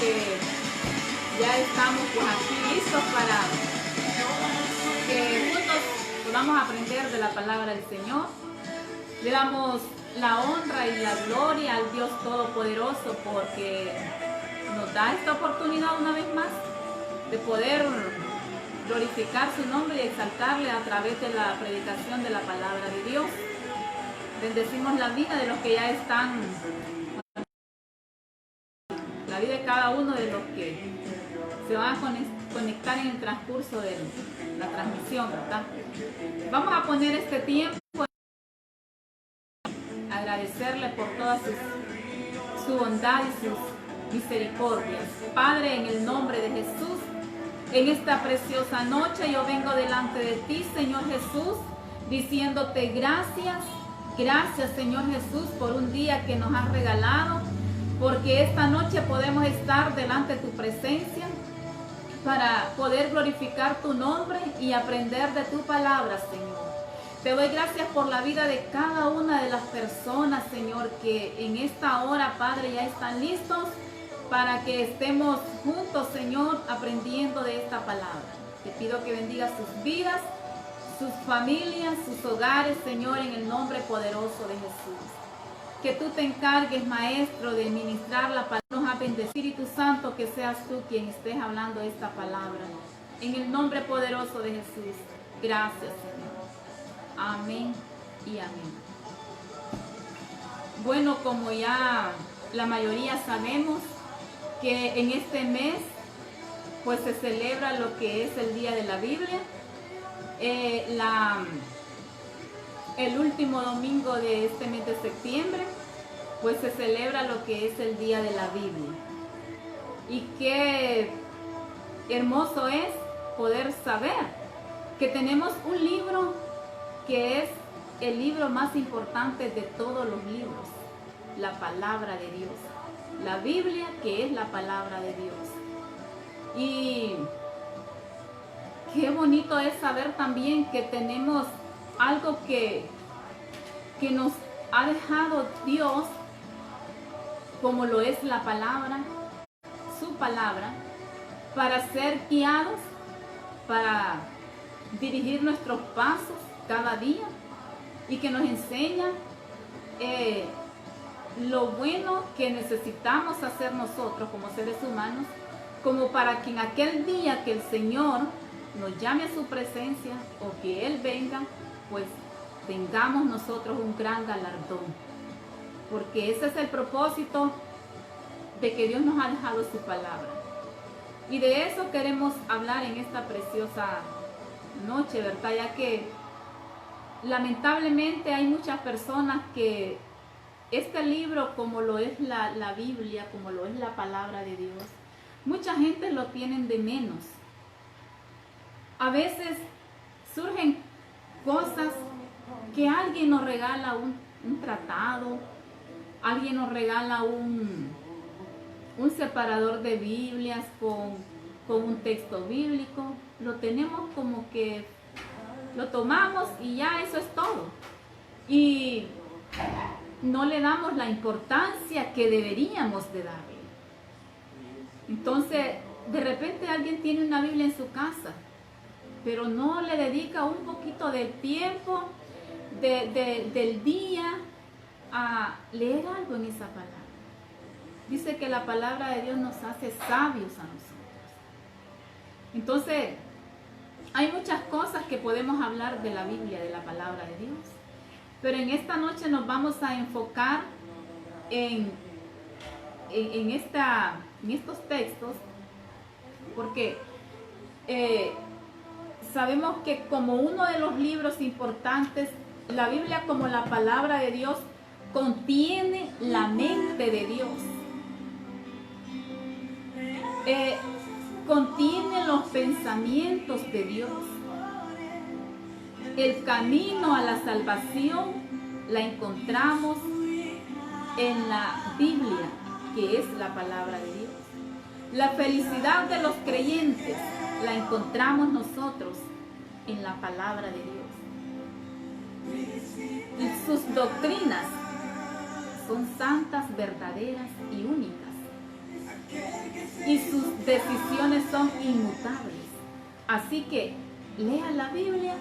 que ya estamos pues aquí listos para que juntos podamos aprender de la palabra del Señor. Le damos la honra y la gloria al Dios Todopoderoso porque nos da esta oportunidad una vez más de poder glorificar su nombre y exaltarle a través de la predicación de la palabra de Dios. Bendecimos la vida de los que ya están, la vida de cada uno de los que se van a conectar en el transcurso de la transmisión, ¿verdad? Vamos a poner este tiempo, agradecerle por toda su bondad y sus misericordias. Padre, en el nombre de Jesús, en esta preciosa noche yo vengo delante de ti, Señor Jesús, diciéndote gracias. Gracias, Señor Jesús, por un día que nos has regalado, porque esta noche podemos estar delante de tu presencia para poder glorificar tu nombre y aprender de tu palabra, Señor. Te doy gracias por la vida de cada una de las personas, Señor, que en esta hora, Padre, ya están listos para que estemos juntos, Señor, aprendiendo de esta palabra. Te pido que bendigas sus vidas, sus familias, sus hogares, Señor, en el nombre poderoso de Jesús. Que tú te encargues, Maestro, de ministrar la palabra. Nos ha bendecido, Espíritu Santo, que seas tú quien estés hablando esta palabra. En el nombre poderoso de Jesús. Gracias, Señor. Amén y amén. Bueno, como ya la mayoría sabemos, que en este mes pues se celebra lo que es el Día de la Biblia. El último domingo de este mes de septiembre pues se celebra lo que es el Día de la Biblia. Y qué hermoso es poder saber que tenemos un libro que es el libro más importante de todos los libros, la palabra de Dios. La Biblia, que es la palabra de Dios. Y qué bonito es saber también que tenemos algo que nos ha dejado Dios, como lo es la palabra, su palabra, para ser guiados, para dirigir nuestros pasos cada día y que nos enseña lo bueno que necesitamos hacer nosotros como seres humanos, como para que en aquel día que el Señor nos llame a su presencia o que Él venga, pues tengamos nosotros un gran galardón. Porque ese es el propósito de que Dios nos ha dejado su palabra. Y de eso queremos hablar en esta preciosa noche, ¿verdad? Ya que lamentablemente hay muchas personas que este libro, como lo es la Biblia, como lo es la palabra de Dios, mucha gente lo tienen de menos. A veces surgen cosas que alguien nos regala un tratado, alguien nos regala un separador de Biblias con un texto bíblico. Lo tenemos como que lo tomamos y ya eso es todo. Y no le damos la importancia que deberíamos de darle. Entonces, de repente alguien tiene una Biblia en su casa, pero no le dedica un poquito de tiempo del día a leer algo en esa palabra. Dice que la palabra de Dios nos hace sabios a nosotros. Entonces, hay muchas cosas que podemos hablar de la Biblia, de la palabra de Dios. Pero en esta noche nos vamos a enfocar en estos textos, porque sabemos que como uno de los libros importantes, la Biblia como la palabra de Dios contiene la mente de Dios. Contiene los pensamientos de Dios. El camino a la salvación la encontramos en la Biblia, que es la palabra de Dios. La felicidad de los creyentes la encontramos nosotros en la palabra de Dios. Y sus doctrinas son santas, verdaderas y únicas. decisiones son inmutables. Así que lea la Biblia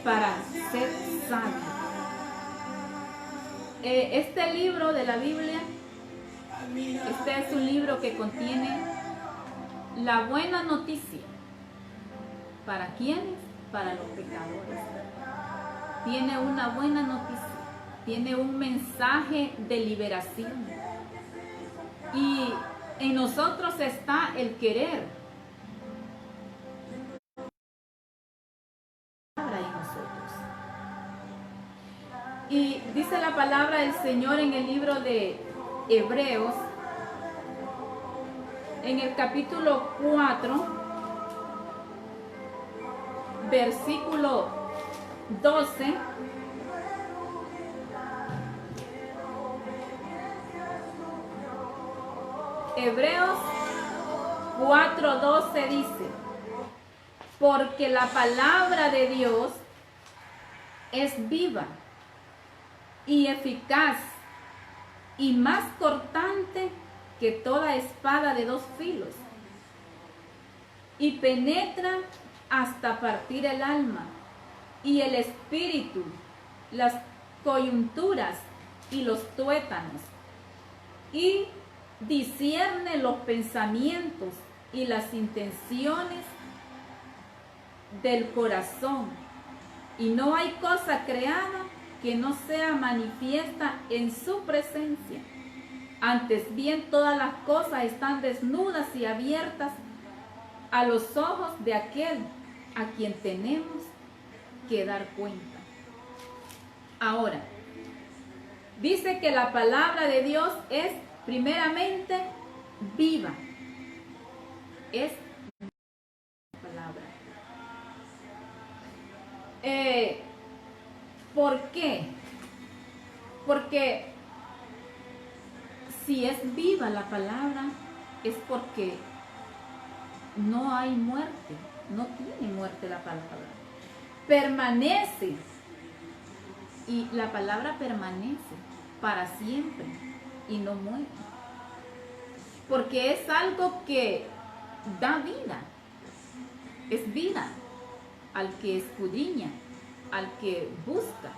para ser sabio. Este libro de la Biblia, este es un libro que contiene la buena noticia. ¿Para quiénes? Para los pecadores. Tiene una buena noticia, tiene un mensaje de liberación. Y en nosotros está el querer. Y dice la palabra del Señor en el libro de Hebreos, en el capítulo 4, versículo 12. Hebreos 4:12 dice: porque la palabra de Dios es viva y eficaz y más cortante que toda espada de 2 filos, y penetra hasta partir el alma y el espíritu, las coyunturas y los tuétanos, y discierne los pensamientos y las intenciones del corazón, y no hay cosa creada que no sea manifiesta en su presencia. Antes bien, todas las cosas están desnudas y abiertas a los ojos de aquel a quien tenemos que dar cuenta. Ahora, dice que la palabra de Dios es primeramente viva. Es palabra. ¿Por qué? Porque si es viva la palabra, es porque no hay muerte, no tiene muerte la palabra. Permanece, y la palabra permanece para siempre y no muere. Porque es algo que da vida, es vida al que escudriña, al que busca,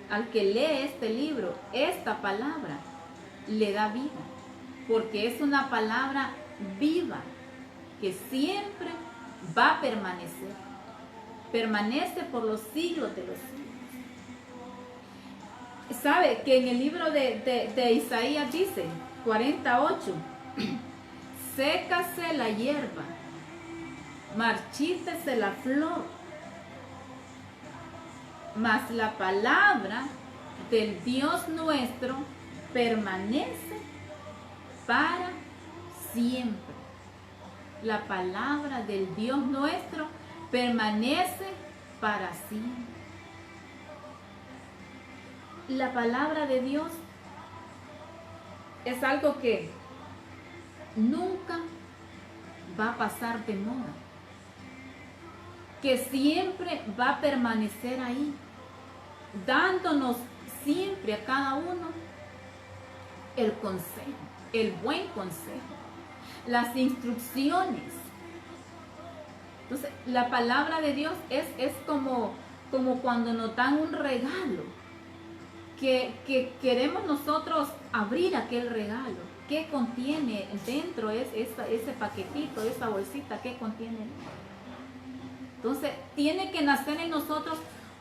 al que lee este libro. Esta palabra le da vida, porque es una palabra viva que siempre va a permanecer, permanece por los siglos de los siglos. ¿Sabe que en el libro de Isaías dice 48, sécase la hierba, marchítese la flor, mas la palabra del Dios nuestro permanece para siempre? La palabra del Dios nuestro permanece para siempre. La palabra de Dios es algo que nunca va a pasar de moda, que siempre va a permanecer ahí, dándonos siempre a cada uno el consejo, el buen consejo, las instrucciones. Entonces, la palabra de Dios es como cuando nos dan un regalo, que queremos nosotros abrir aquel regalo. ¿Qué contiene dentro ese paquetito, esa bolsita? ¿Qué contiene? Entonces, tiene que nacer en nosotros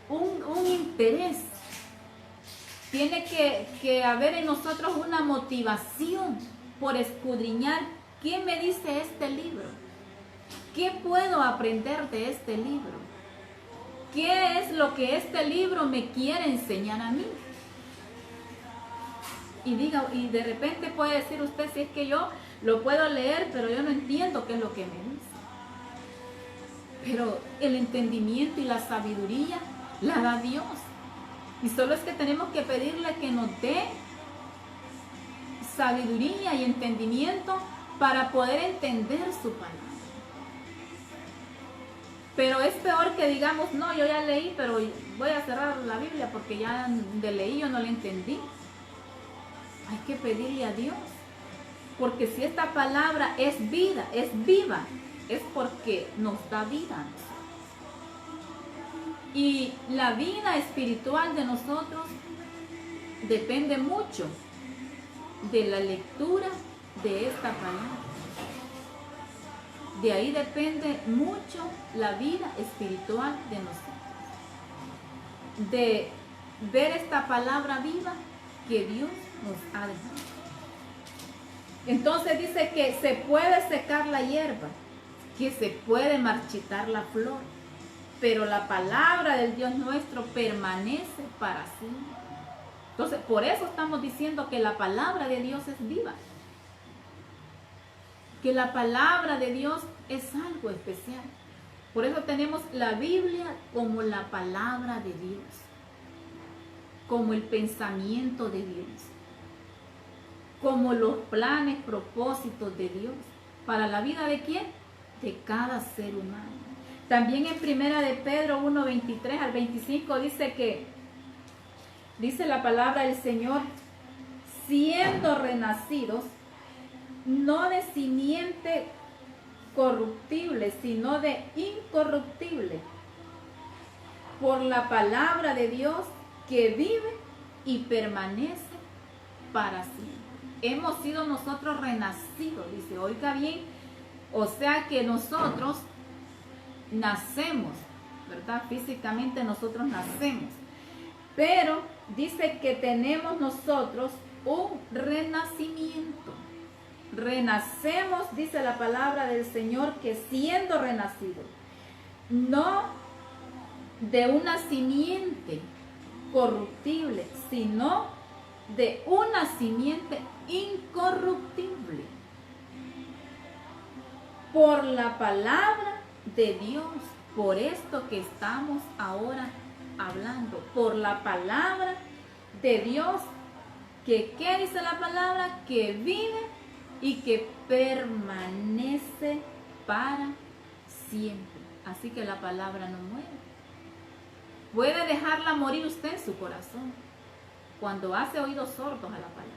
un interés. Tiene que haber en nosotros una motivación por escudriñar qué me dice este libro. ¿Qué puedo aprender de este libro? ¿Qué es lo que este libro me quiere enseñar a mí? Y de repente puede decir usted, si es que yo lo puedo leer, pero yo no entiendo qué es lo que me dice. Pero el entendimiento y la sabiduría la da Dios. Y solo es que tenemos que pedirle que nos dé sabiduría y entendimiento para poder entender su palabra. Pero es peor que digamos, no, yo ya leí, pero voy a cerrar la Biblia porque ya de leí yo no la entendí. Hay que pedirle a Dios Porque si esta palabra es vida, es viva, es porque nos da vida a nosotros. Y la vida espiritual de nosotros depende mucho de la lectura de esta palabra. De ahí depende mucho la vida espiritual de nosotros. De ver esta palabra viva que Dios nos ha dejado. Entonces dice que se puede secar la hierba, que se puede marchitar la flor, pero la palabra del Dios nuestro permanece para siempre. Entonces, por eso estamos diciendo que la palabra de Dios es viva. Que la palabra de Dios es algo especial. Por eso tenemos la Biblia como la palabra de Dios, como el pensamiento de Dios, como los planes, propósitos de Dios. ¿Para la vida de quién? De cada ser humano. También en Primera de Pedro 1, 23 al 25 dice la palabra del Señor, siendo renacidos, no de simiente corruptible, sino de incorruptible, por la palabra de Dios que vive y permanece para siempre. Hemos sido nosotros renacidos, dice, oiga bien, o sea que nosotros nacemos, ¿verdad? Físicamente nosotros nacemos, pero dice que tenemos nosotros un renacimiento. Renacemos, dice la palabra del Señor, que siendo renacidos, no de una simiente corruptible, sino de una simiente incorruptible, por la palabra de Dios, por esto que estamos ahora hablando, por la palabra de Dios, que ¿qué dice la palabra? Que vive y que permanece para siempre. Así que la palabra no muere. Puede dejarla morir usted en su corazón cuando hace oídos sordos a la palabra.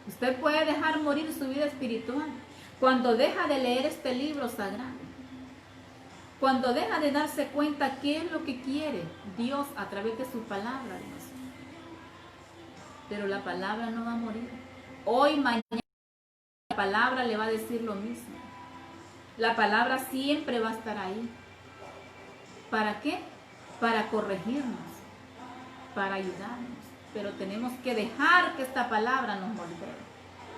Usted puede dejar morir su vida espiritual cuando deja de leer este libro sagrado. Cuando deja de darse cuenta qué es lo que quiere Dios a través de su palabra. Pero la palabra no va a morir. Hoy, mañana, la palabra le va a decir lo mismo. La palabra siempre va a estar ahí. ¿Para qué? Para corregirnos, para ayudarnos. Pero tenemos que dejar que esta palabra nos moldee.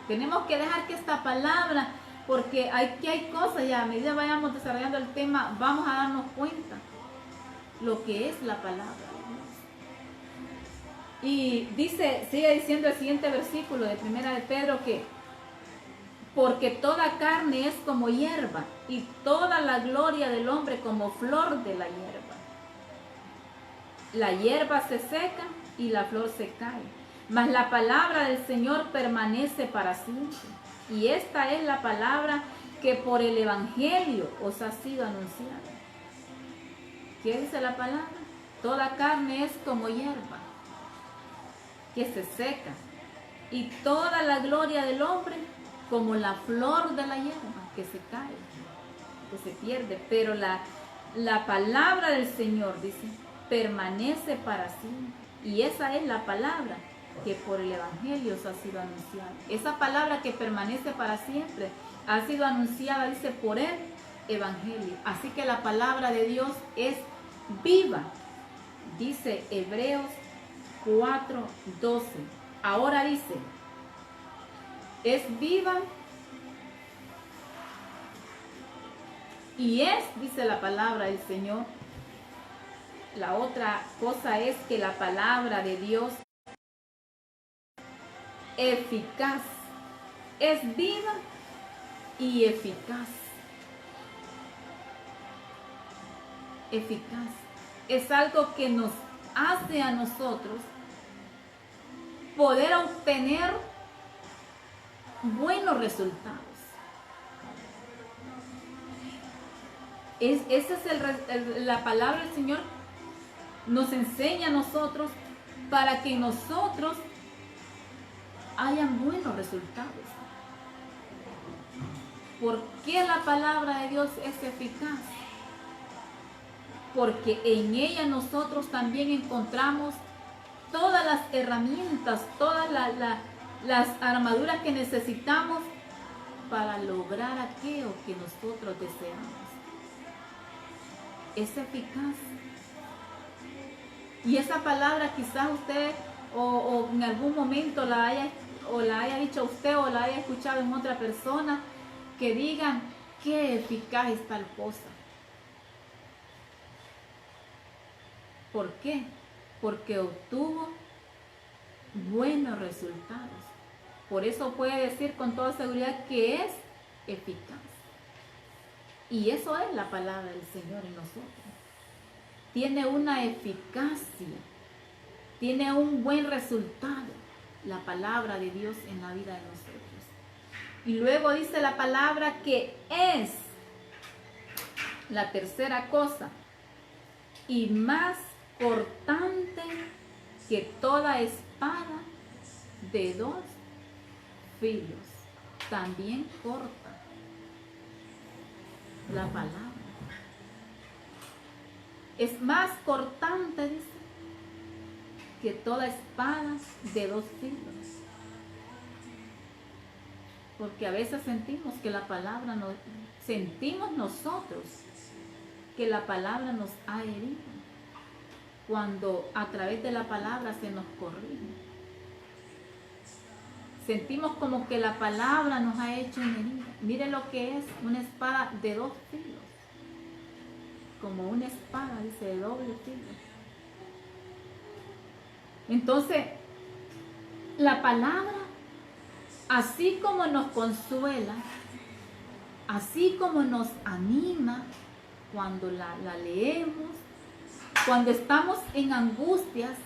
Tenemos que dejar que esta palabra, porque aquí hay cosas ya, a medida que vayamos desarrollando el tema, vamos a darnos cuenta lo que es la palabra de Dios. Y dice, sigue diciendo el siguiente versículo de Primera de Pedro que porque toda carne es como hierba y toda la gloria del hombre como flor de la hierba. La hierba se seca y la flor se cae, mas la palabra del Señor permanece para siempre. Y esta es la palabra que por el Evangelio os ha sido anunciada. ¿Qué dice la palabra? Toda carne es como hierba que se seca y toda la gloria del hombre como la flor de la hierba que se cae, que se pierde. Pero la palabra del Señor, dice, permanece para siempre. Y esa es la palabra que por el Evangelio os ha sido anunciada. Esa palabra que permanece para siempre ha sido anunciada, dice, por el Evangelio. Así que la palabra de Dios es viva. Dice Hebreos 4:12. Ahora dice, es viva y es, dice la palabra del Señor. La otra cosa es que la palabra de Dios eficaz, es viva y eficaz. Eficaz es algo que nos hace a nosotros poder obtener buenos resultados. Esa es la palabra del Señor. Nos enseña a nosotros para que nosotros hayan buenos resultados. ¿Por qué la palabra de Dios es eficaz? Porque en ella nosotros también encontramos todas las herramientas, todas las armaduras que necesitamos para lograr aquello que nosotros deseamos. Es eficaz. Y esa palabra quizás usted o en algún momento la haya dicho a usted o la haya escuchado en otra persona, que digan qué eficaz es tal cosa. ¿Por qué? Porque obtuvo buenos resultados. Por eso puede decir con toda seguridad que es eficaz. Y eso es la palabra del Señor en nosotros. Tiene una eficacia, tiene un buen resultado la palabra de Dios en la vida de nosotros. Y luego dice la palabra que es la tercera cosa y más cortante que toda espada de 2 filos. También corta la palabra. Es más cortante, dice, que toda espada de 2 filos. Porque a veces sentimos que la palabra sentimos nosotros que la palabra nos ha herido, cuando a través de la palabra se nos corrige. Sentimos como que la palabra nos ha hecho una herida. Mire lo que es una espada de 2 filos. Como una espada, dice, de doble filo. Entonces, la palabra, así como nos consuela, así como nos anima cuando la leemos, cuando estamos en angustias,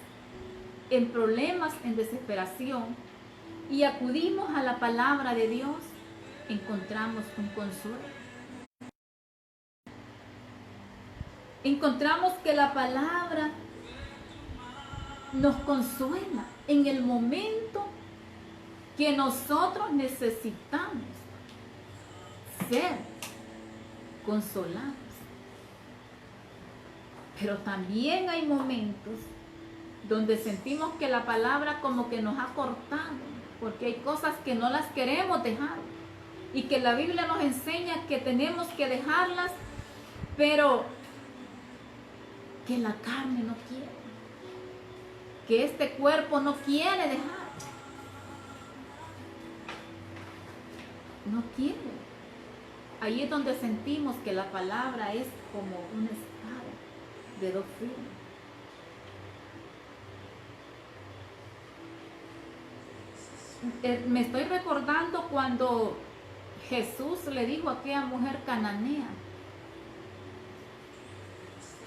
en problemas, en desesperación, y acudimos a la palabra de Dios, encontramos un consuelo. Encontramos que la palabra nos consuela en el momento que nosotros necesitamos ser consolados. Pero también hay momentos donde sentimos que la palabra como que nos ha cortado, porque hay cosas que no las queremos dejar y que la Biblia nos enseña que tenemos que dejarlas, pero que la carne no quiere, que este cuerpo no quiere dejar, no quiere. Ahí es donde sentimos que la palabra es como una espada de 2 filos. Me estoy recordando cuando Jesús le dijo a aquella mujer cananea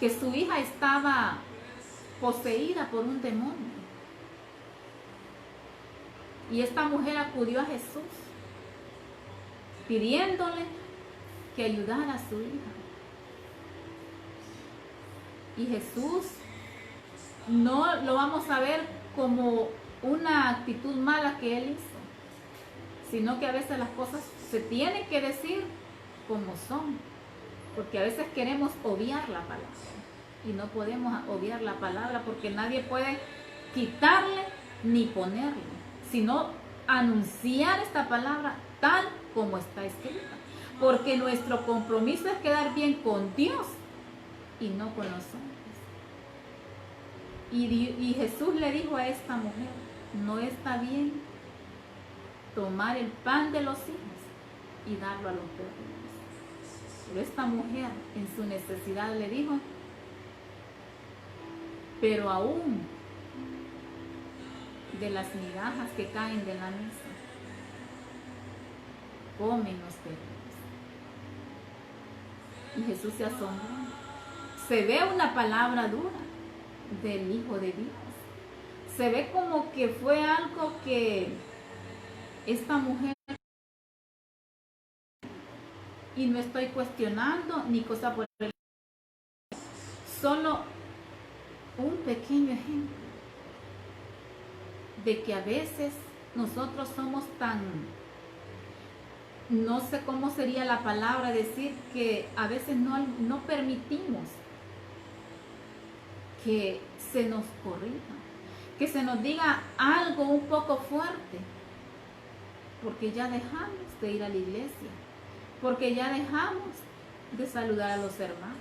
que su hija estaba poseída por un demonio. Y esta mujer acudió a Jesús pidiéndole que ayudara a su hija. Y Jesús no lo vamos a ver como una actitud mala que él hizo, sino que a veces las cosas se tienen que decir como son, porque a veces queremos obviar la palabra y no podemos obviar la palabra, porque nadie puede quitarle ni ponerle, sino anunciar esta palabra tal como está escrita, porque nuestro compromiso es quedar bien con Dios y no con los hombres. Y Jesús le dijo a esta mujer: no está bien tomar el pan de los hijos y darlo a los perros. Pero esta mujer en su necesidad le dijo: pero aún de las migajas que caen de la mesa, comen los perros. Y Jesús se asombró. Se ve una palabra dura del Hijo de Dios. Se ve como que fue algo que esta mujer, y no estoy cuestionando ni cosa por el, solo un pequeño ejemplo de que a veces nosotros somos tan no sé cómo sería la palabra, decir que a veces no permitimos que se nos corrija, que se nos diga algo un poco fuerte, porque ya dejamos de ir a la iglesia, porque ya dejamos de saludar a los hermanos.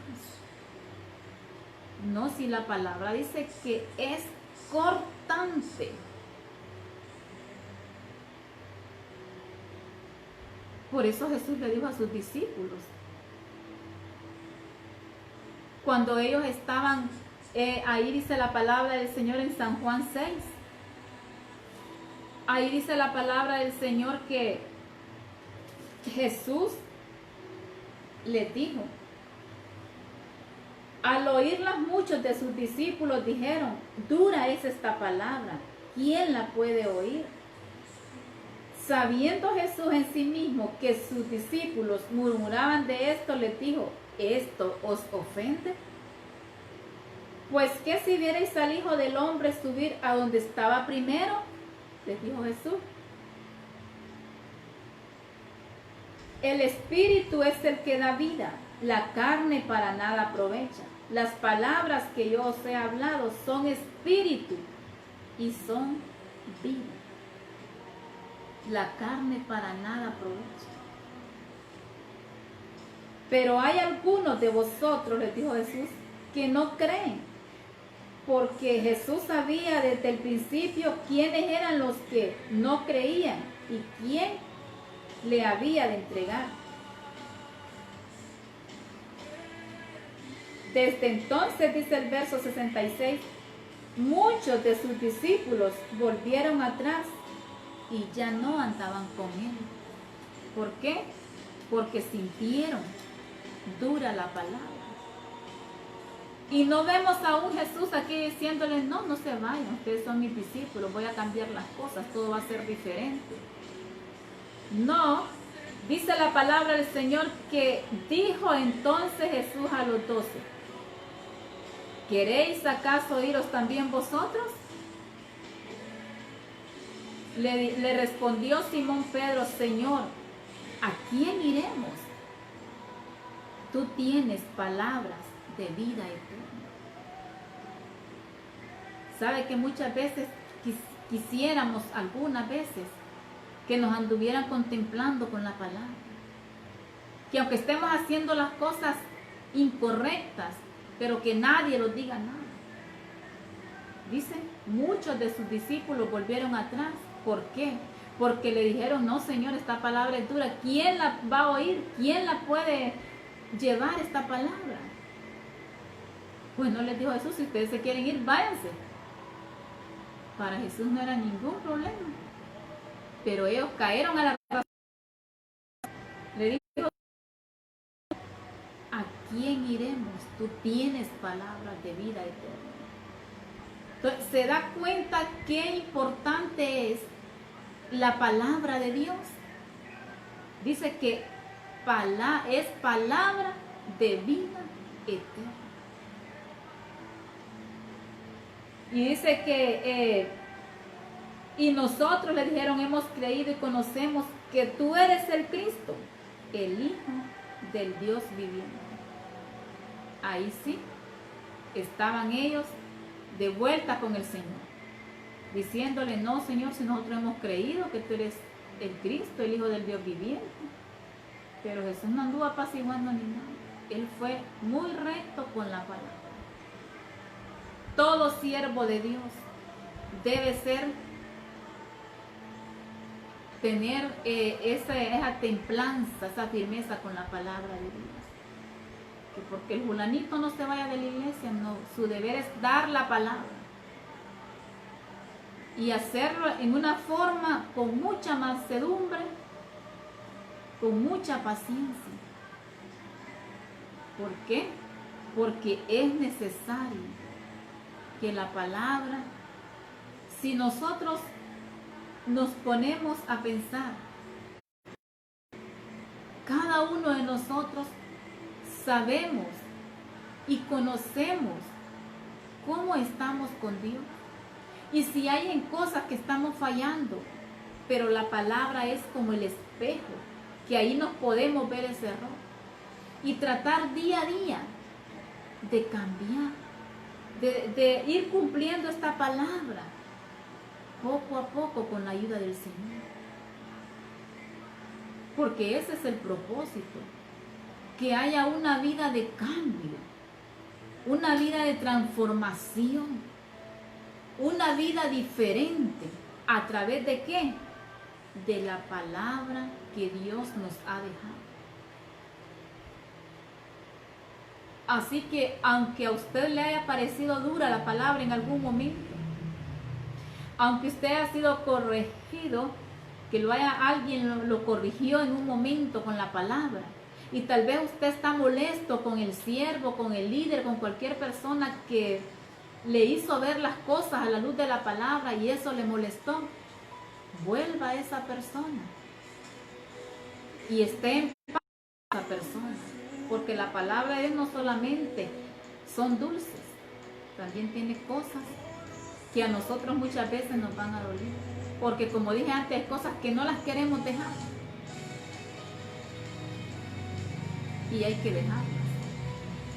No, si la palabra dice que es cortante. Por eso Jesús le dijo a sus discípulos, cuando ellos estaban, ahí dice la palabra del Señor en San Juan 6, ahí dice la palabra del Señor que Jesús les dijo, al oírlas muchos de sus discípulos dijeron, dura es esta palabra, ¿quién la puede oír? Sabiendo Jesús en sí mismo que sus discípulos murmuraban de esto, les dijo, ¿esto os ofende? Pues ¿qué si vierais al Hijo del Hombre subir a donde estaba primero? Les dijo Jesús. El Espíritu es el que da vida, la carne para nada aprovecha. Las palabras que yo os he hablado son espíritu y son vida. La carne para nada aprovecha. Pero hay algunos de vosotros, les dijo Jesús, que no creen, porque Jesús sabía desde el principio quiénes eran los que no creían y quién le había de entregar. Desde entonces, dice el verso 66, muchos de sus discípulos volvieron atrás y ya no andaban con él. ¿Por qué? Porque sintieron dura la palabra. Y no vemos a un Jesús aquí diciéndoles, no se vayan, ustedes son mis discípulos, voy a cambiar las cosas, todo va a ser diferente. No, dice la palabra del Señor que dijo entonces Jesús a los 12, ¿queréis acaso iros también vosotros? Le respondió Simón Pedro, Señor, ¿a quién iremos? Tú tienes palabras de vida eterna. Sabe que muchas veces quisiéramos, algunas veces, que nos anduvieran contemplando con la palabra. Que aunque estemos haciendo las cosas incorrectas, pero que nadie nos diga nada. Dice, muchos de sus discípulos volvieron atrás. ¿Por qué? Porque le dijeron, no Señor, esta palabra es dura. ¿Quién la va a oír? ¿Quién la puede llevar esta palabra? Pues no les dijo Jesús, si ustedes se quieren ir, váyanse. Para Jesús no era ningún problema. Pero ellos cayeron a la razón. Le dijo, ¿a quién iremos? Tú tienes palabras de vida eterna. Entonces, se da cuenta qué importante es la palabra de Dios. Dice que es palabra de vida eterna. Y dice que y nosotros le dijeron, hemos creído y conocemos que tú eres el Cristo, el Hijo del Dios viviente. Ahí sí, estaban ellos de vuelta con el Señor, diciéndole, no Señor, si nosotros hemos creído que tú eres el Cristo, el Hijo del Dios viviente. Pero Jesús no anduvo apaciguando ni nada. Él fue muy recto con la palabra. Todo siervo de Dios debe tener esa templanza, esa firmeza con la palabra de Dios. Que porque el fulanito no se vaya de la iglesia, no, su deber es dar la palabra y hacerlo en una forma con mucha mansedumbre, con mucha paciencia. ¿Por qué? Porque es necesario que la palabra, si nosotros nos ponemos a pensar, cada uno de nosotros sabemos y conocemos cómo estamos con Dios. Y si hay en cosas que estamos fallando, pero la palabra es como el espejo que ahí nos podemos ver ese error y tratar día a día de cambiar, de ir cumpliendo esta palabra poco a poco con la ayuda del Señor. Porque ese es el propósito, que haya una vida de cambio, una vida de transformación, una vida diferente. ¿A través de qué? De la palabra que Dios nos ha dejado. Así que aunque a usted le haya parecido dura la palabra en algún momento, aunque usted haya sido corregido, que alguien lo corrigió en un momento con la palabra, y tal vez usted está molesto con el siervo, con el líder, con cualquier persona que le hizo ver las cosas a la luz de la palabra y eso le molestó, vuelva a esa persona y esté en paz con esa persona, porque la palabra de Dios no solamente son dulces, también tiene cosas que a nosotros muchas veces nos van a doler, porque como dije antes, hay cosas que no las queremos dejar y hay que dejarlas,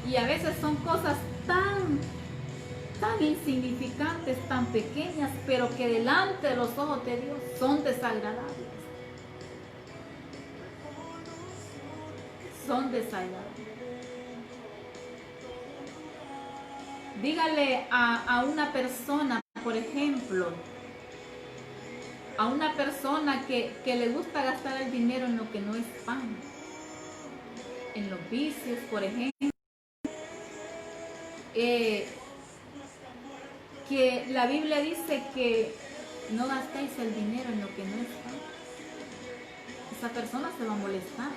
y a veces son cosas tan insignificantes, tan pequeñas, pero que delante de los ojos de Dios son desagradables. Son desagradables. Dígale a una persona, por ejemplo, a una persona que le gusta gastar el dinero en lo que no es pan, en los vicios, por ejemplo, que la Biblia dice que no gastéis el dinero en lo que no es pan. Esa persona se va a molestar.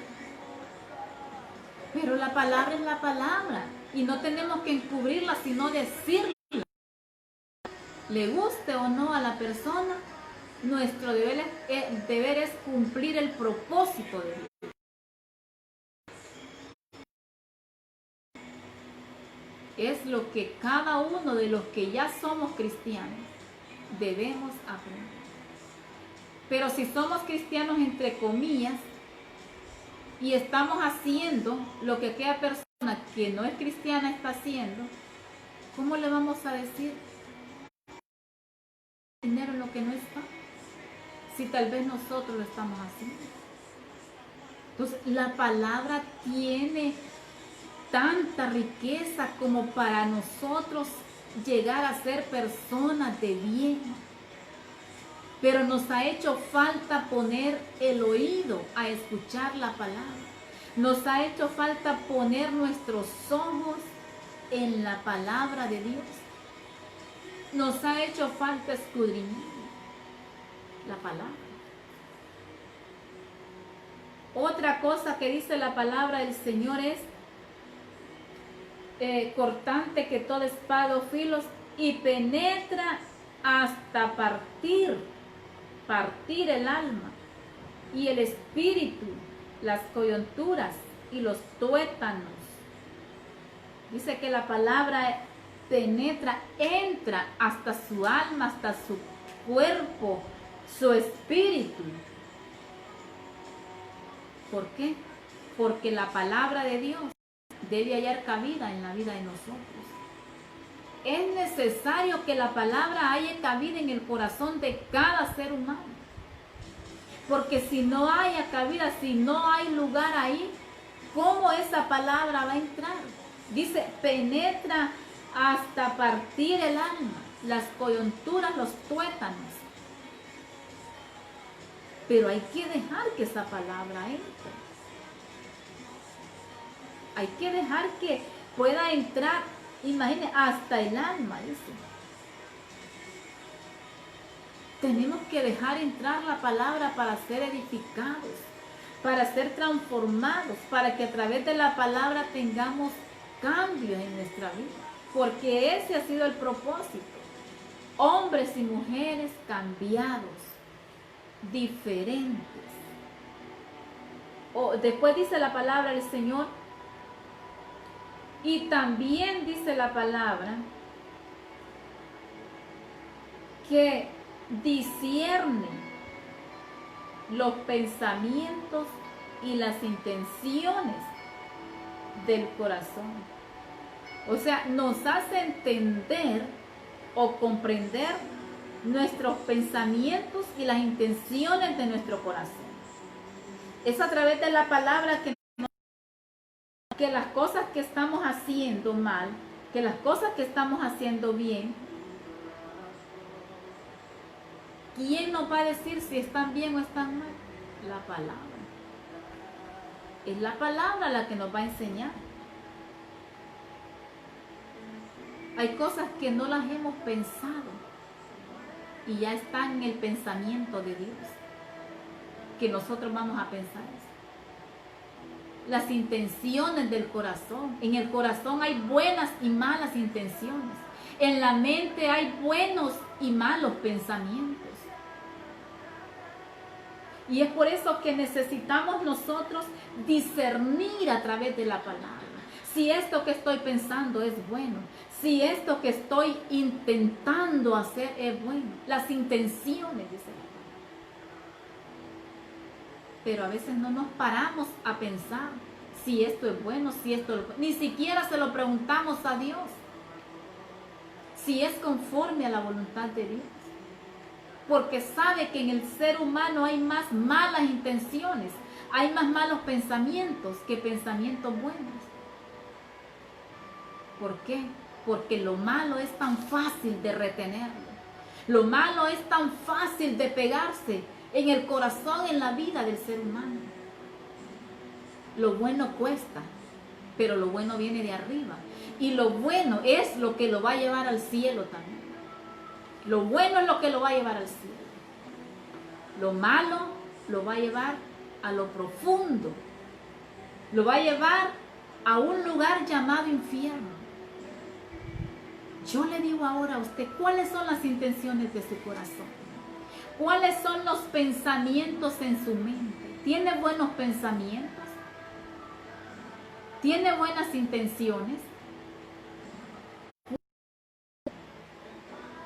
Pero la palabra es la palabra y no tenemos que encubrirla, sino decirla. Le guste o no a la persona, nuestro deber es cumplir el propósito de Dios. Es lo que cada uno de los que ya somos cristianos debemos aprender. Pero si somos cristianos entre comillas y estamos haciendo lo que aquella persona que no es cristiana está haciendo, ¿cómo le vamos a decir dinero en lo que no está? Si tal vez nosotros lo estamos haciendo. Entonces, la palabra tiene tanta riqueza como para nosotros llegar a ser personas de bien. Pero nos ha hecho falta poner el oído a escuchar la palabra. Nos ha hecho falta poner nuestros ojos en la palabra de Dios. Nos ha hecho falta escudriñar la palabra. Otra cosa que dice la palabra del Señor es cortante que toda espada o filos y penetra hasta partir el alma y el espíritu, las coyunturas y los tuétanos. Dice que la palabra penetra, entra hasta su alma, hasta su cuerpo, su espíritu. ¿Por qué? Porque la palabra de Dios debe hallar cabida en la vida de nosotros. Es necesario que la palabra haya cabida en el corazón de cada ser humano. Porque si no haya cabida, si no hay lugar ahí, ¿cómo esa palabra va a entrar? Dice, penetra hasta partir el alma, las coyunturas, los tuétanos. Pero hay que dejar que esa palabra entre. Hay que dejar que pueda entrar, imagine, hasta el alma, dice. Tenemos que dejar entrar la palabra para ser edificados, para ser transformados, para que a través de la palabra tengamos cambios en nuestra vida. Porque ese ha sido el propósito. Hombres y mujeres cambiados, diferentes. Después dice la palabra del Señor, y también dice la palabra que discierne los pensamientos y las intenciones del corazón. O sea, nos hace entender o comprender nuestros pensamientos y las intenciones de nuestro corazón. Es a través de la palabra que las cosas que estamos haciendo mal, que las cosas que estamos haciendo bien, ¿quién nos va a decir si están bien o están mal? La palabra. Es la palabra la que nos va a enseñar. Hay cosas que no las hemos pensado y ya están en el pensamiento de Dios, que nosotros vamos a pensar eso. Las intenciones del corazón. En el corazón hay buenas y malas intenciones. En la mente hay buenos y malos pensamientos. Y es por eso que necesitamos nosotros discernir a través de la palabra. Si esto que estoy pensando es bueno, si esto que estoy intentando hacer es bueno. Las intenciones, dice la palabra. Pero a veces no nos paramos a pensar si esto es bueno, si esto es bueno. Ni siquiera se lo preguntamos a Dios si es conforme a la voluntad de Dios. Porque sabe que en el ser humano hay más malas intenciones, hay más malos pensamientos que pensamientos buenos. ¿Por qué? Porque lo malo es tan fácil de retenerlo. Lo malo es tan fácil de pegarse en el corazón, en la vida del ser humano. Lo bueno cuesta, pero lo bueno viene de arriba. Y lo bueno es lo que lo va a llevar al cielo también. Lo bueno es lo que lo va a llevar al cielo. Lo malo lo va a llevar a lo profundo. Lo va a llevar a un lugar llamado infierno. Yo le digo ahora a usted, ¿cuáles son las intenciones de su corazón? ¿Cuáles son los pensamientos en su mente? ¿Tiene buenos pensamientos? ¿Tiene buenas intenciones?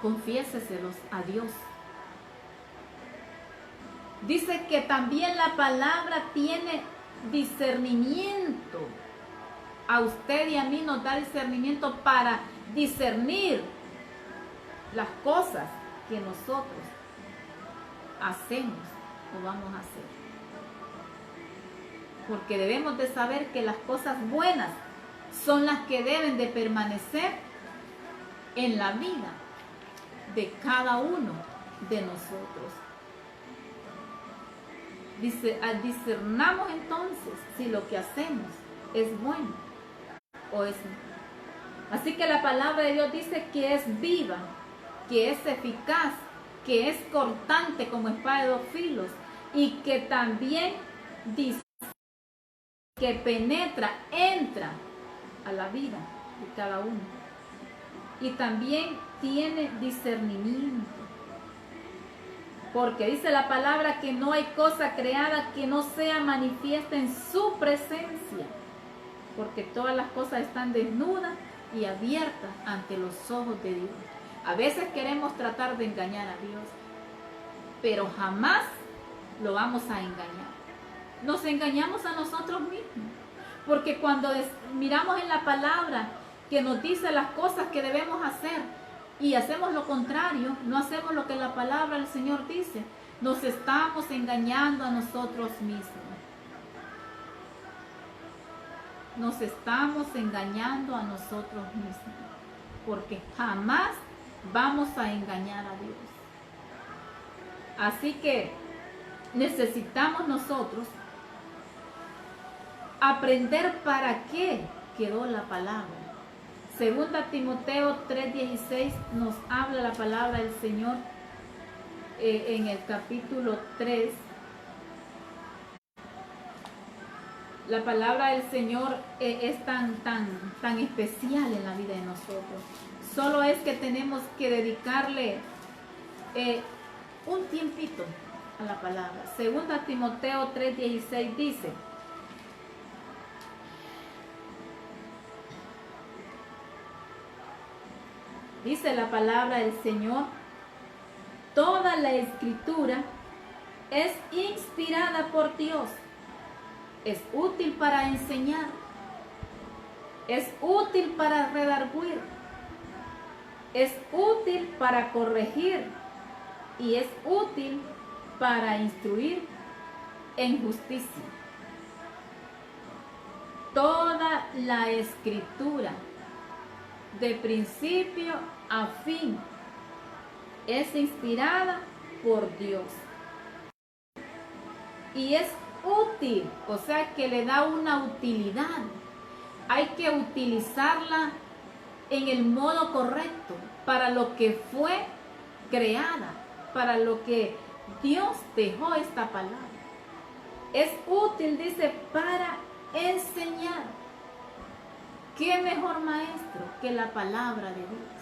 Confiéseselos a Dios. Dice que también la palabra tiene discernimiento. A usted y a mí nos da discernimiento para discernir las cosas que nosotros hacemos o vamos a hacer. Porque debemos de saber que las cosas buenas son las que deben de permanecer en la vida de cada uno de nosotros. Dice, discernamos entonces si lo que hacemos es bueno o es malo. Así que la palabra de Dios dice que es viva, que es eficaz, que es cortante como espada de dos filos y que también dice que penetra, entra a la vida de cada uno. Y también tiene discernimiento. Porque dice la palabra que no hay cosa creada que no sea manifiesta en su presencia. Porque todas las cosas están desnudas y abiertas ante los ojos de Dios. A veces queremos tratar de engañar a Dios, pero jamás lo vamos a engañar. Nos engañamos a nosotros mismos. Porque cuando miramos en la palabra que nos dice las cosas que debemos hacer y hacemos lo contrario, no hacemos lo que la palabra del Señor dice, nos estamos engañando a nosotros mismos. Nos estamos engañando a nosotros mismos, porque jamás vamos a engañar a Dios. Así que necesitamos nosotros aprender para qué quedó la palabra. Segunda Timoteo 3:16 nos habla la palabra del Señor en el capítulo 3. La palabra del Señor es tan especial en la vida de nosotros. Solo es que tenemos que dedicarle un tiempito a la palabra. Segunda Timoteo 3:16 dice la palabra del Señor: toda la escritura es inspirada por Dios es útil para enseñar, es útil para redarguir, es útil para corregir y es útil para instruir en justicia. Toda la escritura, de principio a fin, es inspirada por Dios. Y es útil, o sea que le da una utilidad. Hay que utilizarla en el modo correcto, para lo que fue creada, para lo que Dios dejó esta palabra. Es útil, dice, para enseñar. ¿Qué mejor maestro que la palabra de Dios?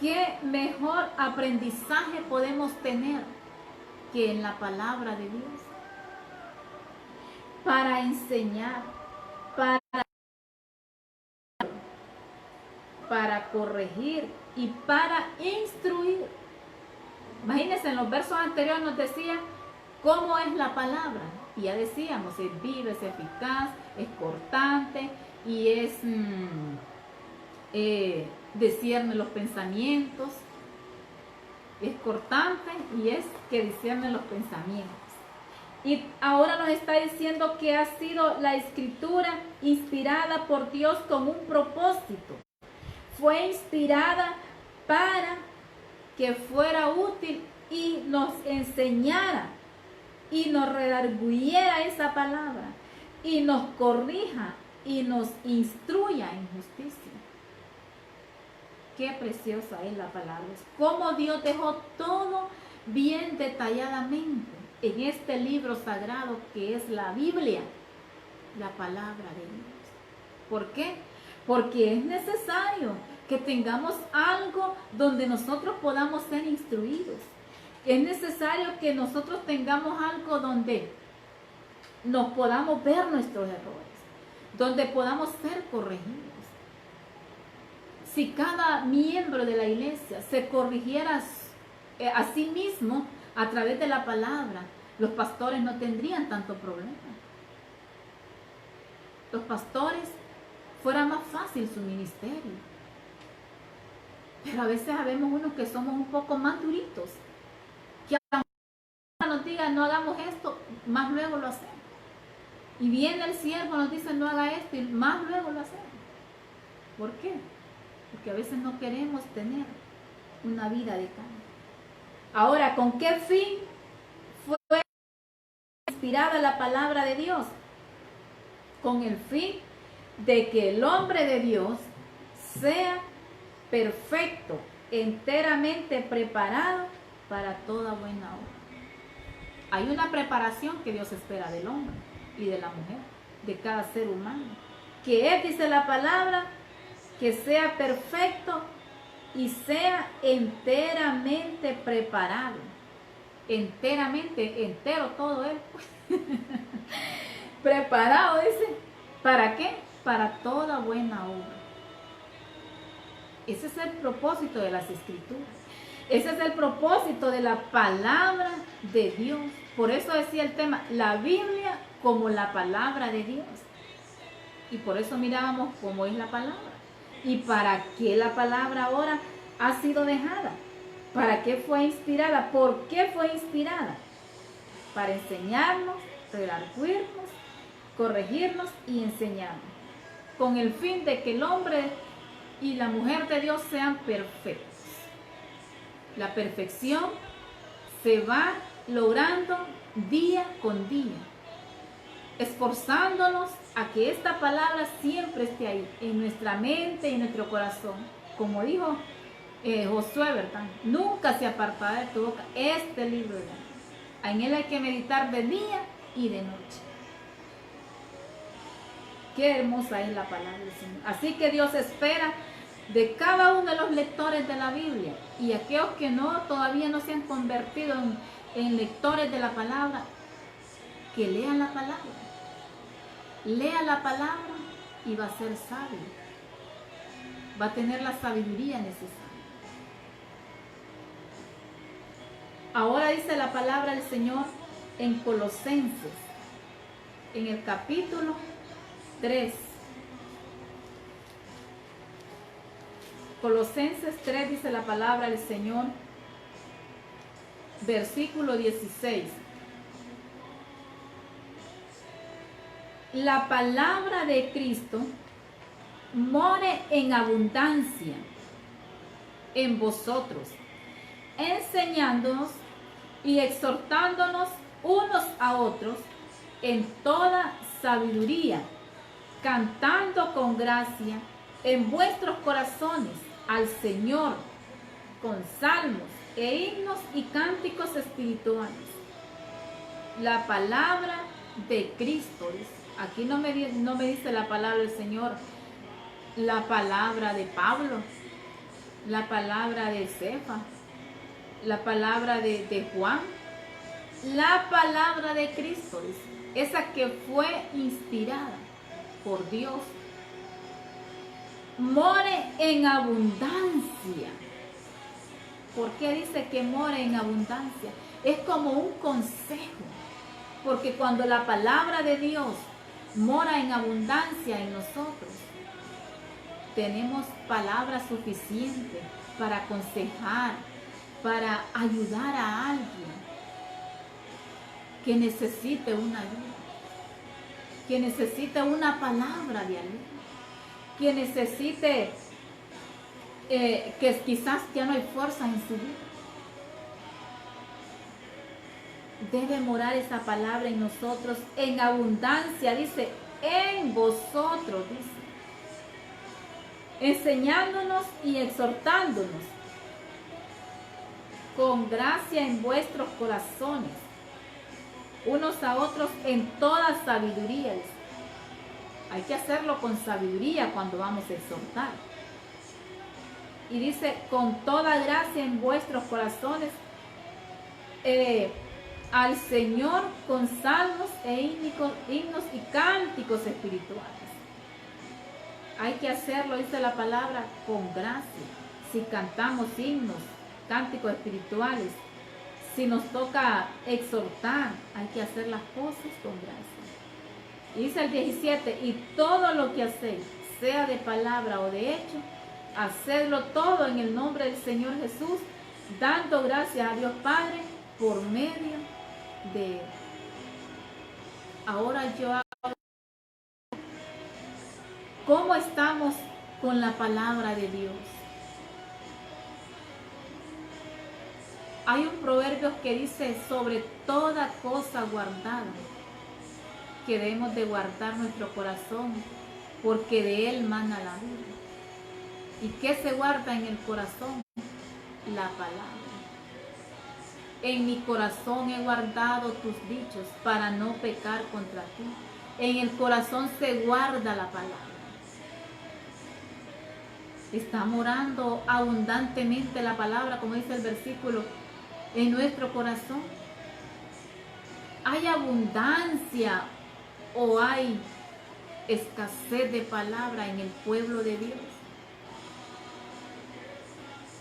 ¿Qué mejor aprendizaje podemos tener que en la palabra de Dios? Para enseñar, para corregir y para instruir. Imagínense, en los versos anteriores nos decía cómo es la palabra. Y ya decíamos, es viva, es eficaz, es cortante y es discierne los pensamientos. Es cortante y es que discierne los pensamientos. Y ahora nos está diciendo que ha sido la escritura inspirada por Dios con un propósito. Fue inspirada para que fuera útil y nos enseñara y nos redarguyera esa palabra y nos corrija y nos instruya en justicia. Qué preciosa es la palabra. Cómo Dios dejó todo bien detalladamente en este libro sagrado que es la Biblia, la palabra de Dios. ¿Por qué? Porque es necesario que tengamos algo donde nosotros podamos ser instruidos. Es necesario que nosotros tengamos algo donde nos podamos ver nuestros errores, donde podamos ser corregidos. Si cada miembro de la iglesia se corrigiera a sí mismo a través de la palabra, los pastores no tendrían tanto problema. Los pastores fuera más fácil su ministerio. Pero a veces sabemos unos que somos un poco más duritos, que nos diga no hagamos esto, más luego lo hacemos. Y viene el siervo, nos dice no haga esto y más luego lo hacemos. ¿Por qué? Porque a veces no queremos tener una vida de cambio. Ahora, ¿con qué fin fue inspirada la palabra de Dios? Con el fin de que el hombre de Dios sea perfecto, enteramente preparado para toda buena obra. Hay una preparación que Dios espera del hombre y de la mujer, de cada ser humano, que es, dice la palabra, que sea perfecto y sea enteramente preparado. Enteramente, entero todo él. Preparado, dice. ¿Para qué? Para toda buena obra. Ese es el propósito de las escrituras. Ese es el propósito de la palabra de Dios. Por eso decía el tema, la Biblia como la palabra de Dios. Y por eso mirábamos cómo es la palabra. ¿Y para qué la palabra ahora ha sido dejada? ¿Para qué fue inspirada? ¿Por qué fue inspirada? Para enseñarnos, redarguirnos, corregirnos y enseñarnos. Con el fin de que el hombre y la mujer de Dios sean perfectos. La perfección se va logrando día con día, esforzándonos a que esta palabra siempre esté ahí, en nuestra mente y en nuestro corazón. Como dijo Josué, ¿verdad? Nunca se apartará de tu boca este libro de la ley. En él hay que meditar de día y de noche. Qué hermosa es la palabra del Señor. Así que Dios espera de cada uno de los lectores de la Biblia y aquellos que todavía no se han convertido en lectores de la palabra, que lean la palabra. Lea la palabra y va a ser sabio. Va a tener la sabiduría necesaria. Ahora dice la palabra del Señor en Colosenses, en el capítulo 3. Colosenses 3 dice la palabra del Señor, versículo 16. La palabra de Cristo more en abundancia en vosotros, enseñándonos y exhortándonos unos a otros en toda sabiduría, cantando con gracia en vuestros corazones al Señor con salmos e himnos y cánticos espirituales. La palabra de Cristo, aquí no me dice la palabra del Señor, la palabra de Pablo, la palabra de Cefa, la palabra de Juan, la palabra de Cristo, esa que fue inspirada por Dios, more en abundancia. ¿Por qué dice que more en abundancia? Es como un consejo, porque cuando la palabra de Dios mora en abundancia en nosotros, tenemos palabra suficiente para aconsejar, para ayudar a alguien que necesite una ayuda, que necesite una palabra de aliento, que necesite que quizás ya no hay fuerza en su vida. Debe morar esa palabra en nosotros en abundancia, dice, en vosotros, dice, enseñándonos y exhortándonos con gracia en vuestros corazones, unos a otros en toda sabiduría. Hay que hacerlo con sabiduría cuando vamos a exhortar. Y dice, con toda gracia en vuestros corazones, al Señor con salmos e himnos y cánticos espirituales. Hay que hacerlo, dice la palabra, con gracia. Si cantamos himnos, cánticos espirituales, si nos toca exhortar, hay que hacer las cosas con gracia. Y dice el 17, y todo lo que hacéis, sea de palabra o de hecho, hacedlo todo en el nombre del Señor Jesús, dando gracias a Dios Padre por medio de Él. Ahora yo hago. ¿Cómo estamos con la palabra de Dios? Hay un proverbio que dice, sobre toda cosa guardada, que debemos de guardar nuestro corazón, porque de él mana la vida. ¿Y qué se guarda en el corazón? La palabra. En mi corazón he guardado tus dichos para no pecar contra ti. En el corazón se guarda la palabra. Está morando abundantemente la palabra, como dice el versículo, en nuestro corazón. ¿Hay abundancia o hay escasez de palabra en el pueblo de Dios?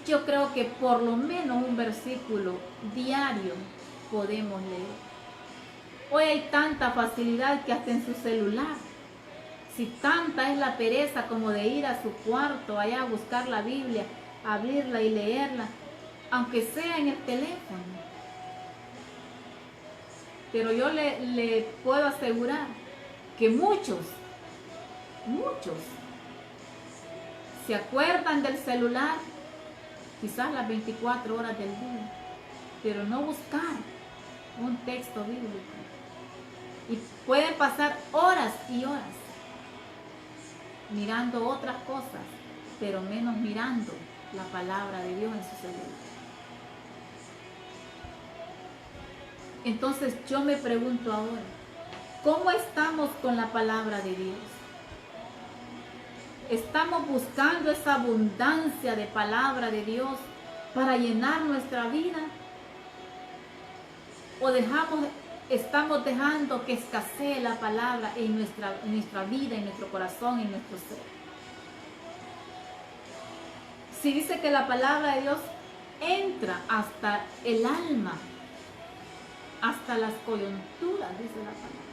Yo creo que por lo menos un versículo diario podemos leer. Hoy hay tanta facilidad que hasta en su celular, si tanta es la pereza como de ir a su cuarto allá a buscar la Biblia, abrirla y leerla, aunque sea en el teléfono. Pero yo le puedo asegurar que muchos se acuerdan del celular quizás las 24 horas del día, pero no buscar un texto bíblico. Y pueden pasar horas y horas mirando otras cosas, pero menos mirando la palabra de Dios en su celular. Entonces yo me pregunto ahora, ¿cómo estamos con la palabra de Dios? ¿Estamos buscando esa abundancia de palabra de Dios para llenar nuestra vida? ¿O estamos dejando que escasee la palabra en nuestra vida, en nuestro corazón, en nuestro ser? Si dice que la palabra de Dios entra hasta el alma, hasta las coyunturas, dice la palabra.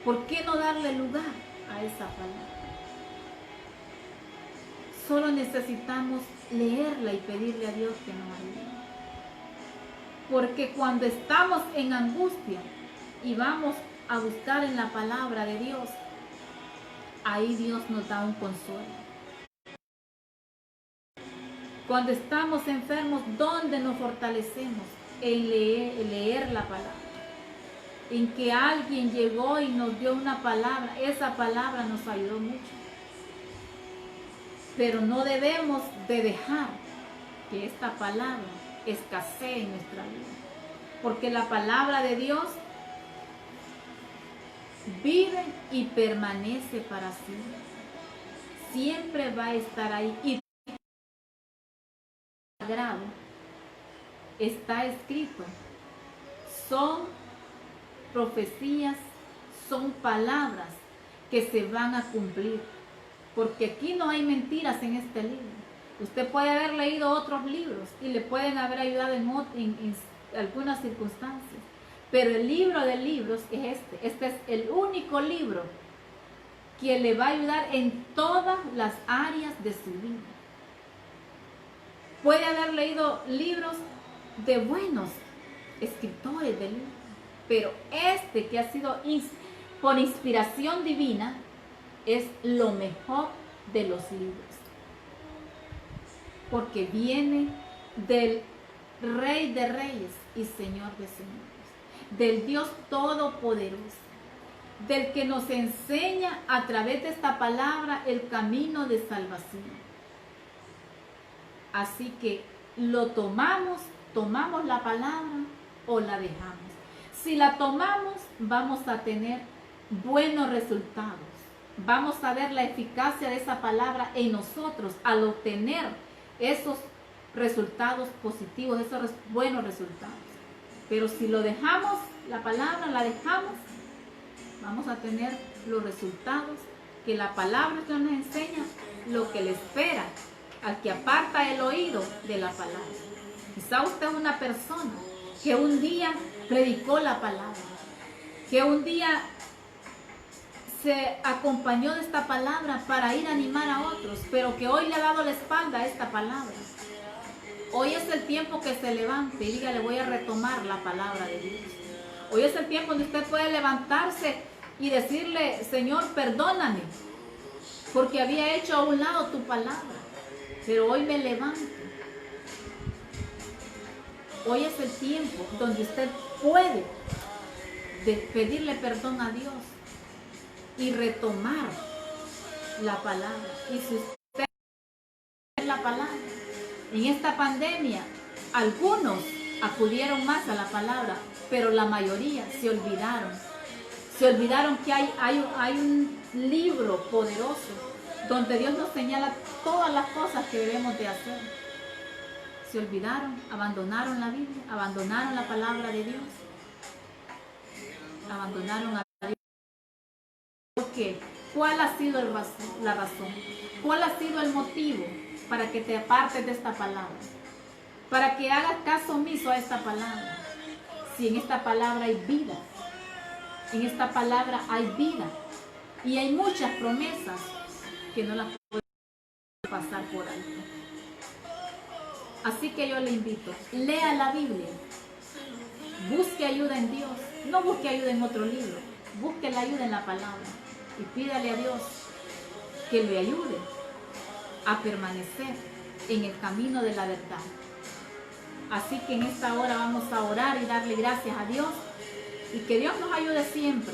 ¿Por qué no darle lugar a esa palabra? Solo necesitamos leerla y pedirle a Dios que nos ayude. Porque cuando estamos en angustia y vamos a buscar en la palabra de Dios, ahí Dios nos da un consuelo. Cuando estamos enfermos, ¿dónde nos fortalecemos? En leer la palabra. En que alguien llegó y nos dio una palabra. Esa palabra nos ayudó mucho. Pero no debemos de dejar que esta palabra escasee en nuestra vida. Porque la palabra de Dios vive y permanece para siempre. Siempre va a estar ahí. Y sagrado está escrito. Son profecías, son palabras que se van a cumplir. Porque aquí no hay mentiras en este libro. Usted puede haber leído otros libros y le pueden haber ayudado en algunas circunstancias. Pero el libro de libros es este. Este es el único libro que le va a ayudar en todas las áreas de su vida. Puede haber leído libros de buenos escritores de libros, pero este que ha sido por inspiración divina es lo mejor de los libros. Porque viene del Rey de Reyes y Señor de Señores, del Dios Todopoderoso, del que nos enseña a través de esta palabra el camino de salvación. Así que lo tomamos la palabra o la dejamos. Si la tomamos, vamos a tener buenos resultados. Vamos a ver la eficacia de esa palabra en nosotros al obtener esos resultados positivos, esos buenos resultados. Pero si lo dejamos, la palabra la dejamos, vamos a tener los resultados que la palabra que nos enseña, lo que le espera al que aparta el oído de la palabra. Quizá usted es una persona que un día predicó la palabra, que un día se acompañó de esta palabra para ir a animar a otros, pero que hoy le ha dado la espalda a esta palabra. Hoy es el tiempo que se levante y diga, le voy a retomar la palabra de Dios. Hoy es el tiempo donde usted puede levantarse y decirle, Señor, perdóname, porque había hecho a un lado tu palabra, pero hoy me levanto. Hoy es el tiempo donde usted puede pedirle perdón a Dios y retomar la palabra. Y si usted la palabra, en esta pandemia, algunos acudieron más a la palabra, pero la mayoría se olvidaron. Se olvidaron que hay un libro poderoso donde Dios nos señala todas las cosas que debemos de hacer. Se olvidaron, abandonaron la Biblia, abandonaron la palabra de Dios, abandonaron a Dios. ¿Por qué? ¿Cuál ha sido la razón? ¿Cuál ha sido el motivo para que te apartes de esta palabra? Para que hagas caso omiso a esta palabra. Si en esta palabra hay vida, en esta palabra hay vida y hay muchas promesas que no las podemos pasar por alto. Así que yo le invito, lea la Biblia, busque ayuda en Dios, no busque ayuda en otro libro, busque la ayuda en la palabra y pídale a Dios que le ayude a permanecer en el camino de la verdad. Así que en esta hora vamos a orar y darle gracias a Dios y que Dios nos ayude siempre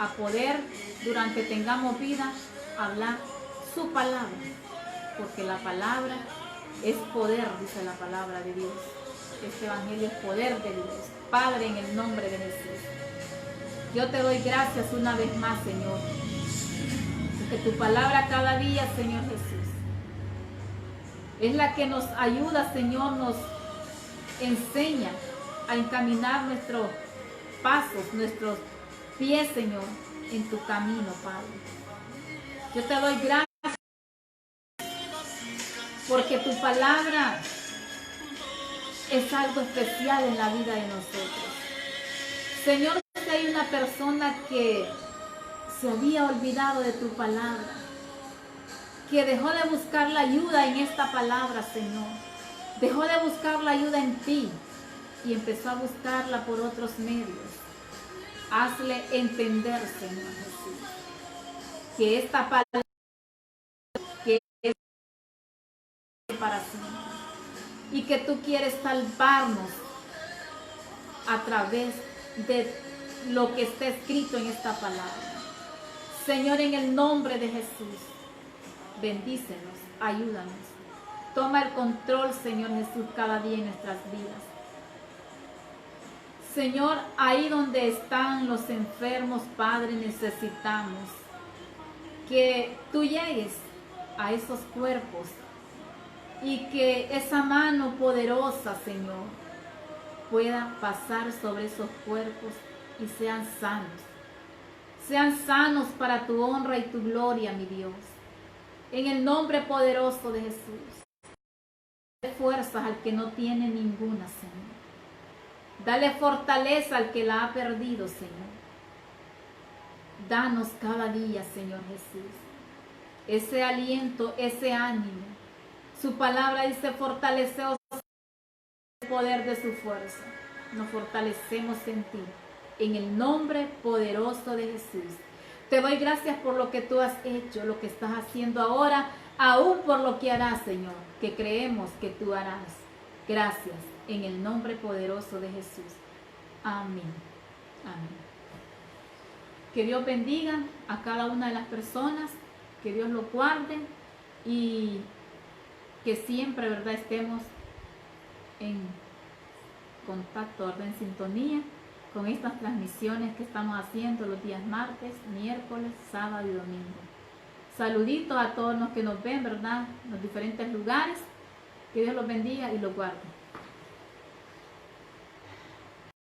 a poder, durante tengamos vida, hablar su palabra, porque la palabra es poder, dice la palabra de Dios. Este evangelio es poder de Dios. Padre, en el nombre de Jesús, yo te doy gracias una vez más, Señor, porque tu palabra cada día, Señor Jesús, es la que nos ayuda, Señor, nos enseña a encaminar nuestros pasos, nuestros pies, Señor, en tu camino, Padre. Yo te doy gracias porque tu palabra es algo especial en la vida de nosotros. Señor, si hay una persona que se había olvidado de tu palabra, que dejó de buscar la ayuda en esta palabra, Señor. Dejó de buscar la ayuda en ti y empezó a buscarla por otros medios. Hazle entender, Señor Jesús, que esta palabra que es para siempre y que tú quieres salvarnos a través de lo que está escrito en esta palabra. Señor, en el nombre de Jesús, bendícenos, ayúdanos. Toma el control, Señor Jesús, cada día en nuestras vidas. Señor, ahí donde están los enfermos, Padre, necesitamos que tú llegues a esos cuerpos y que esa mano poderosa, Señor, pueda pasar sobre esos cuerpos y sean sanos. Sean sanos para tu honra y tu gloria, mi Dios. En el nombre poderoso de Jesús. Dale fuerzas al que no tiene ninguna, Señor. Dale fortaleza al que la ha perdido, Señor. Danos cada día, Señor Jesús, ese aliento, ese ánimo. Su palabra dice, fortaleceos el poder de su fuerza. Nos fortalecemos en ti, en el nombre poderoso de Jesús. Te doy gracias por lo que tú has hecho, lo que estás haciendo ahora, aún por lo que harás, Señor, que creemos que tú harás. Gracias, en el nombre poderoso de Jesús. Amén. Amén. Que Dios bendiga a cada una de las personas, que Dios lo guarde y que siempre, ¿verdad?, estemos en contacto, ¿verdad?, en sintonía con estas transmisiones que estamos haciendo los días martes, miércoles, sábado y domingo. Saluditos a todos los que nos ven, ¿verdad?, en los diferentes lugares. Que Dios los bendiga y los guarde.